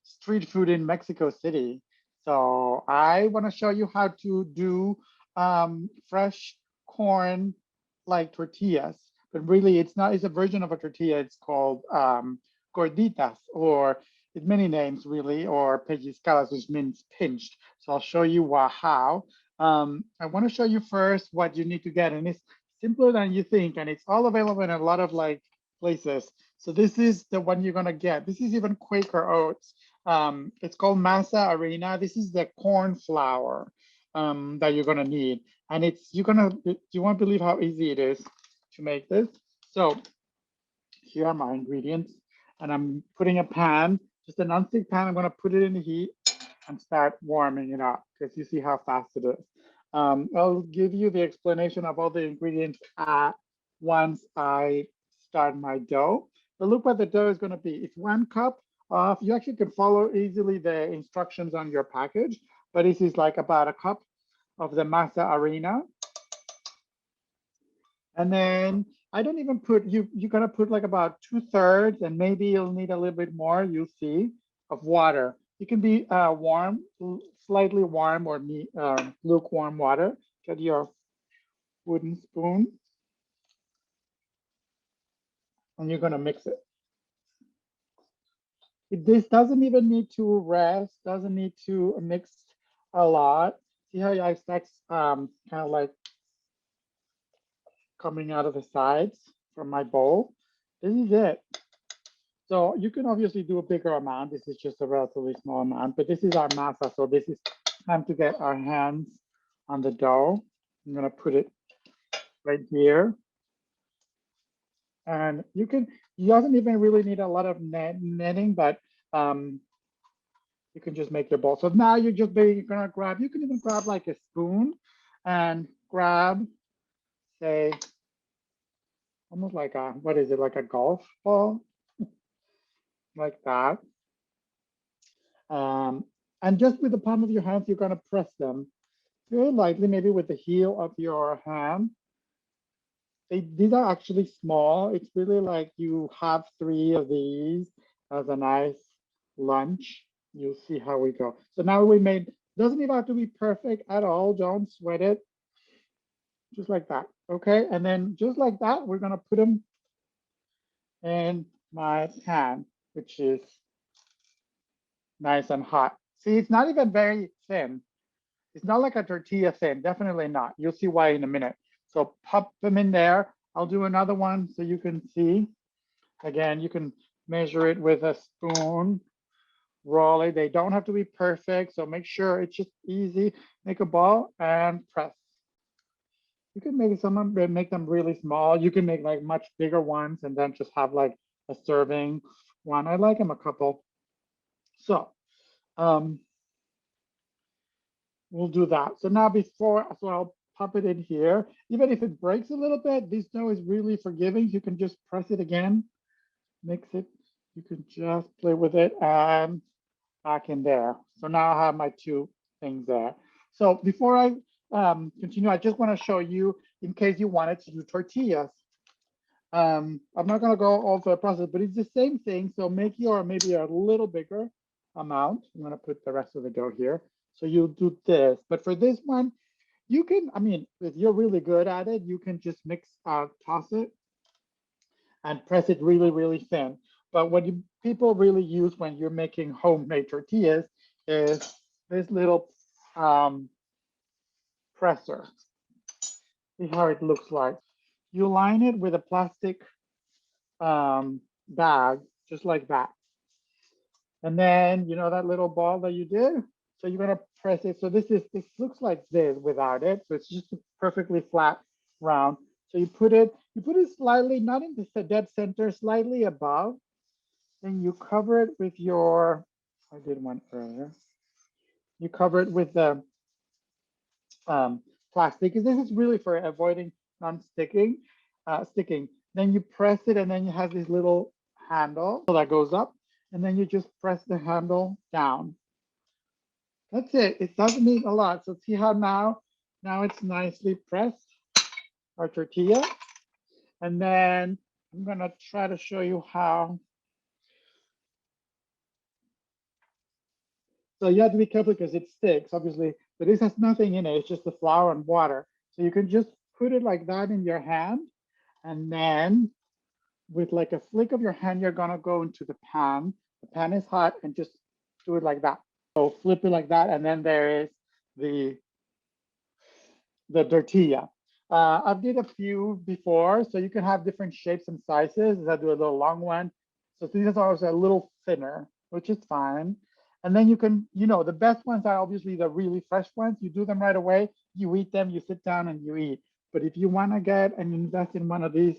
street food in Mexico City. So I want to show you how to do fresh corn like tortillas. But really, it's not, it's a version of a tortilla. It's called Gorditas, or it's many names really, or pellizcadas, which means pinched. So I'll show you how. I want to show you first what you need to get, and it's simpler than you think, and it's all available in a lot of like places. So this is the one you're gonna get. This is even Quaker oats. It's called Masa Harina. This is the corn flour that you're gonna need, and you won't believe how easy it is to make this. So here are my ingredients, and I'm putting a pan, just a non-stick pan. I'm gonna put it in the heat and start warming it up because you see how fast it is. I'll give you the explanation of all the ingredients once I start my dough. But look what the dough is going to be. It's 1 cup of, you actually can follow easily the instructions on your package, but this is like about 1 cup of the Masa Harina. And then I don't even put, you're going to put like about 2/3, and maybe you'll need a little bit more, you'll see, of water. It can be warm, slightly warm, or lukewarm water. Get your wooden spoon, and you're going to mix it. This doesn't even need to rest, doesn't need to mix a lot. See how I start kind of like coming out of the sides from my bowl? This is it. So you can obviously do a bigger amount. This is just a relatively small amount, but this is our masa. So this is time to get our hands on the dough. I'm gonna put it right here. And you doesn't even really need a lot of netting, but you can just make your bowl. So now you're just gonna grab, you can even grab like a spoon and grab, say, almost like a, what is it, like a golf ball, like that. And just with the palm of your hands, you're gonna press them very lightly, maybe with the heel of your hand. These are actually small. It's really like you have 3 of these as a nice lunch. You'll see how we go. So now we made, doesn't even have to be perfect at all. Don't sweat it. Just like that, okay? And then just like that, we're gonna put them in my pan, which is nice and hot. See, it's not even very thin. It's not like a tortilla thin, definitely not. You'll see why in a minute. So pop them in there. I'll do another one so you can see. Again, you can measure it with a spoon, roll it. They don't have to be perfect, so make sure it's just easy. Make a ball and press. You can make them really small. You can make like much bigger ones and then just have like a serving one. I like them a couple. So we'll do that. So now so I'll pop it in here. Even if it breaks a little bit, this dough is really forgiving. You can just press it again, mix it. You can just play with it and back in there. So now I have my 2 things there. So before I continue, I just want to show you, in case you wanted to do tortillas. I'm not going to go all through the process, but it's the same thing. So make your maybe a little bigger amount. I'm going to put the rest of the dough here. So you'll do this. But for this one, you can, I mean, if you're really good at it, you can just toss it and press it really, really thin. But what people really use when you're making homemade tortillas is this little presser. See how it looks like. You line it with a plastic bag, just like that. And then, you know that little ball that you did? So you're gonna press it. So this looks like this without it. So it's just a perfectly flat round. So you put it slightly, not in the dead center, slightly above. Then you cover it with your, I did one earlier. You cover it with the plastic, because this is really for avoiding non-sticking, sticking. Then you press it, and then you have this little handle that goes up, and then you just press the handle down. That's it. It doesn't need a lot. So see how now it's nicely pressed, our tortilla. And then I'm gonna try to show you how So you have to be careful because it sticks, obviously, but this has nothing in it. It's just the flour and water. So you can just put it like that in your hand. And then with like a flick of your hand, you're gonna go into the pan. The pan is hot and just do it like that. So flip it like that. And then there is the tortilla. I've did a few before, so you can have different shapes and sizes. I do a little long one. So these are also a little thinner, which is fine. And then you can, the best ones are obviously the really fresh ones. You do them right away, you eat them, you sit down and you eat. But if you want to get and invest in one of these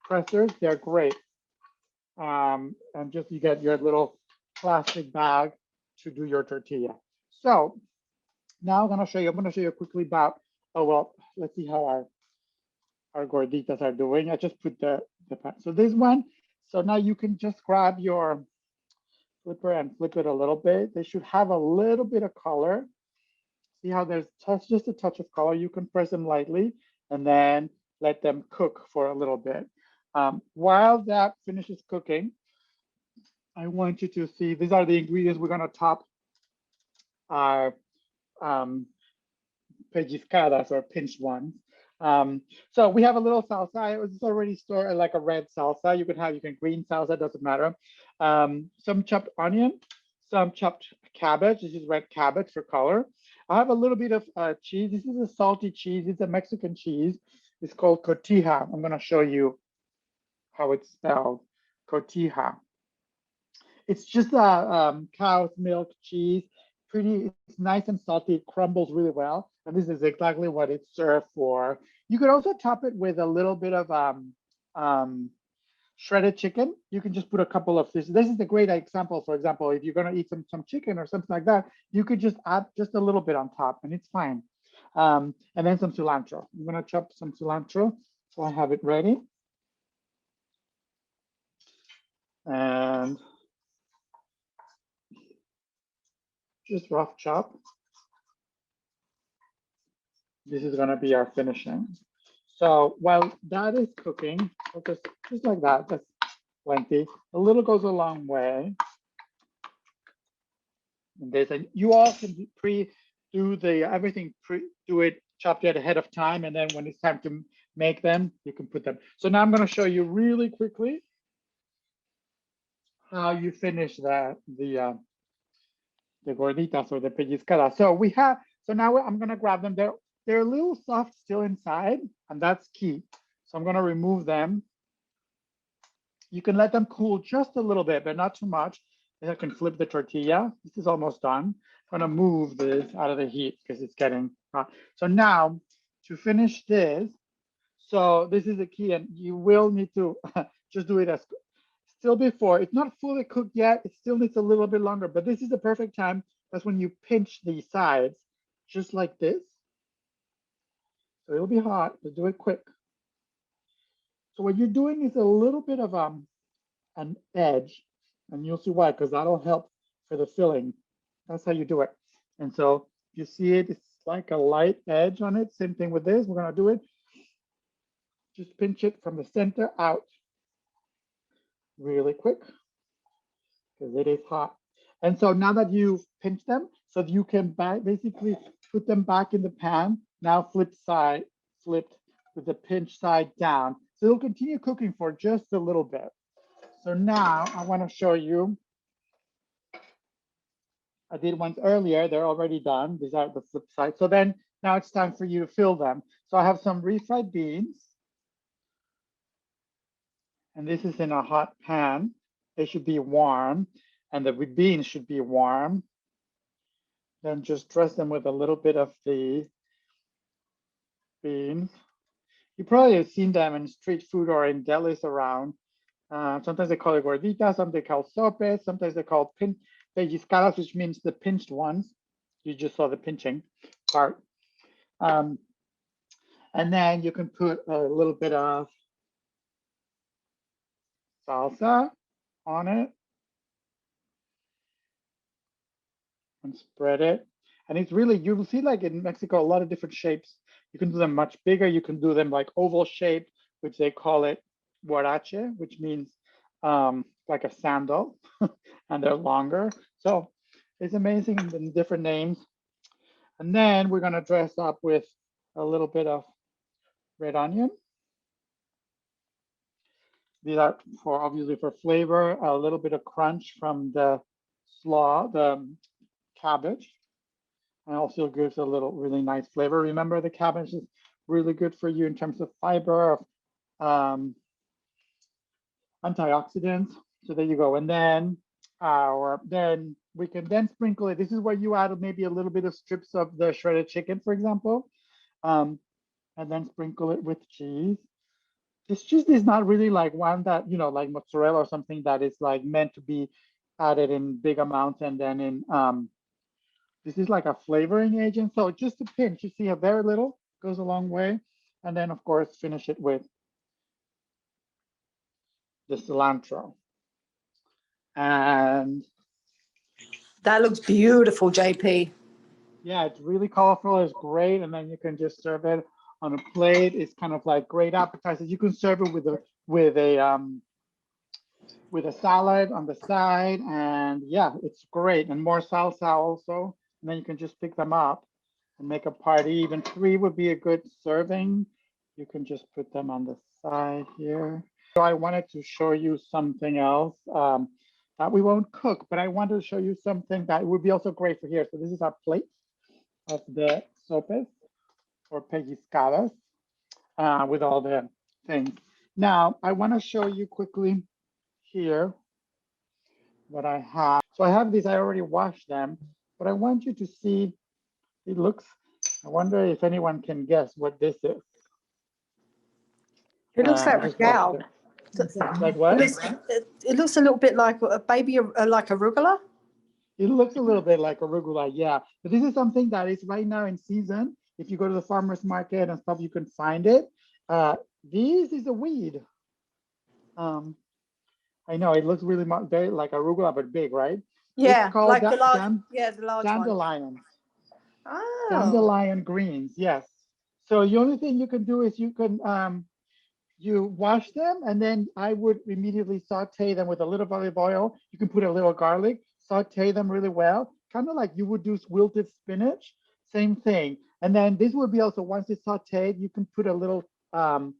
pressers, they're great. And just you get your little plastic bag to do your tortilla. So now I'm going to show you quickly about, oh, well, let's see how our gorditas are doing. I just put the so this one, so now you can just grab your flipper and flip it a little bit. They should have a little bit of color. See how there's just a touch of color. You can press them lightly and then let them cook for a little bit. While that finishes cooking, I want you to see, these are the ingredients we're going to top our pellizcadas or pinched ones. So we have a little salsa. It was already stored like a red salsa. You can green salsa, doesn't matter. Some chopped onion, some chopped cabbage. This is red cabbage for color. I have a little bit of cheese. This is a salty cheese. It's a Mexican cheese. It's called cotija. I'm going to show you how it's spelled. Cotija. It's just a cow's milk cheese. It's nice and salty. It crumbles really well. And this is exactly what it's served for. You could also top it with a little bit of shredded chicken. You can just put a couple of this. This is a great example. For example, if you're going to eat some chicken or something like that, you could just add just a little bit on top and it's fine. And then some cilantro. I'm going to chop some cilantro so I have it ready. And just rough chop. This is going to be our finishing. So while that is cooking, just like that, that's plenty. A little goes a long way. And you all can do everything, do it, chop it ahead of time. And then when it's time to make them, you can put them. So now I'm going to show you really quickly how you finish the gorditas or the pellizcadas. So now I'm going to grab them. They're a little soft still inside, and that's key. So I'm going to remove them. You can let them cool just a little bit, but not too much. And I can flip the tortilla. This is almost done. I'm going to move this out of the heat because it's getting hot. So now to finish this, so this is the key, and you will need to just do it as still before. It's not fully cooked yet. It still needs a little bit longer, but this is the perfect time. That's when you pinch the sides, just like this. So it'll be hot, but do it quick. So what you're doing is a little bit of an edge, and you'll see why, because that'll help for the filling. That's how you do it. And so you see it's like a light edge on it. Same thing with this. We're going to do it. Just pinch it from the center out really quick because it is hot. And so now that you've pinched them, so you can basically put them back in the pan. Now flipped with the pinch side down. So it'll continue cooking for just a little bit. So now I want to show you. I did ones earlier. They're already done. These are the flip side. So then now it's time for you to fill them. So I have some refried beans. And this is in a hot pan. They should be warm. And the beans should be warm. Then just dress them with a little bit of the beans. You probably have seen them in street food or in delis around. Sometimes they call it gorditas, sometimes they call sopes, sometimes they call pellizcadas, which means the pinched ones. You just saw the pinching part. And then you can put a little bit of salsa on it and spread it. And it's really, you will see like in Mexico, a lot of different shapes. You can do them much bigger. You can do them like oval shape, which they call it guarache, which means like a sandal, and they're longer. So It's amazing in different names. And then we're gonna dress up with a little bit of red onion. These are for obviously for flavor, a little bit of crunch from the the cabbage. And also gives a little really nice flavor. Remember, the cabbage is really good for you in terms of fiber, antioxidants. So there you go. And then then we can then sprinkle it. This is where you add maybe a little bit of strips of the shredded chicken, for example, and then sprinkle it with cheese. This cheese is not really like one that, you know, like mozzarella or something that is like meant to be added in big amounts and then in this is like a flavoring agent. So just a pinch, you see a very little goes a long way. And then of course, finish it with the cilantro. And that looks beautiful, JP. Yeah, it's really colorful. It's great. And then you can just serve it on a plate. It's kind of like great appetizer. You can serve it with a salad on the side. And yeah, it's great. And more salsa also. And then you can just pick them up and make a party. Even 3 would be a good serving. You can just put them on the side here. So I wanted to show you something else that we won't cook, but I wanted to show you something that would be also great for here. So this is our plate of the sopes or pellizcadas with all the things. Now, I want to show you quickly here what I have. So I have these, I already washed them, but I want you to see, it looks, I wonder if anyone can guess what this is. It looks like regal. Like what? It looks a little bit like a baby, like arugula. It looks a little bit like arugula, yeah. But this is something that is right now in season. If you go to the farmer's market and stuff, you can find it. This is a weed. I know it looks really very like arugula, but big, right? Yeah, it's called like the large, the large dandelions. Oh. Dandelion greens, yes. So the only thing you can do is you can you wash them, and then I would immediately saute them with a little olive oil. You can put a little garlic, saute them really well, kind of like you would do wilted spinach, same thing. And then this would be also, once it's sauteed, you can put a little on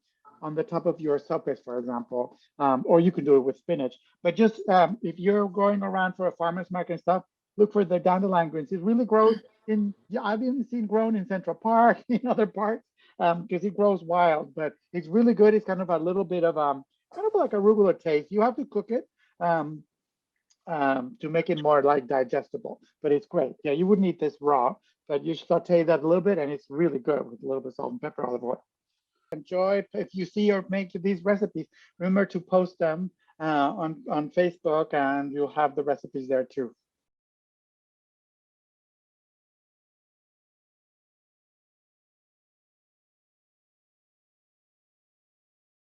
the top of your sopes, for example, or you can do it with spinach. But just if you're going around for a farmer's market and stuff, look for the dandelion greens. It really grows in, I've even seen grown in Central Park, in other parks, because it grows wild, but it's really good. It's kind of a little bit of kind of like arugula taste. You have to cook it to make it more like digestible, but it's great. Yeah, you wouldn't eat this raw, but you saute that a little bit, and it's really good with a little bit of salt and pepper, olive oil. Enjoy. If you see or make these recipes, remember to post them on Facebook, and you'll have the recipes there too.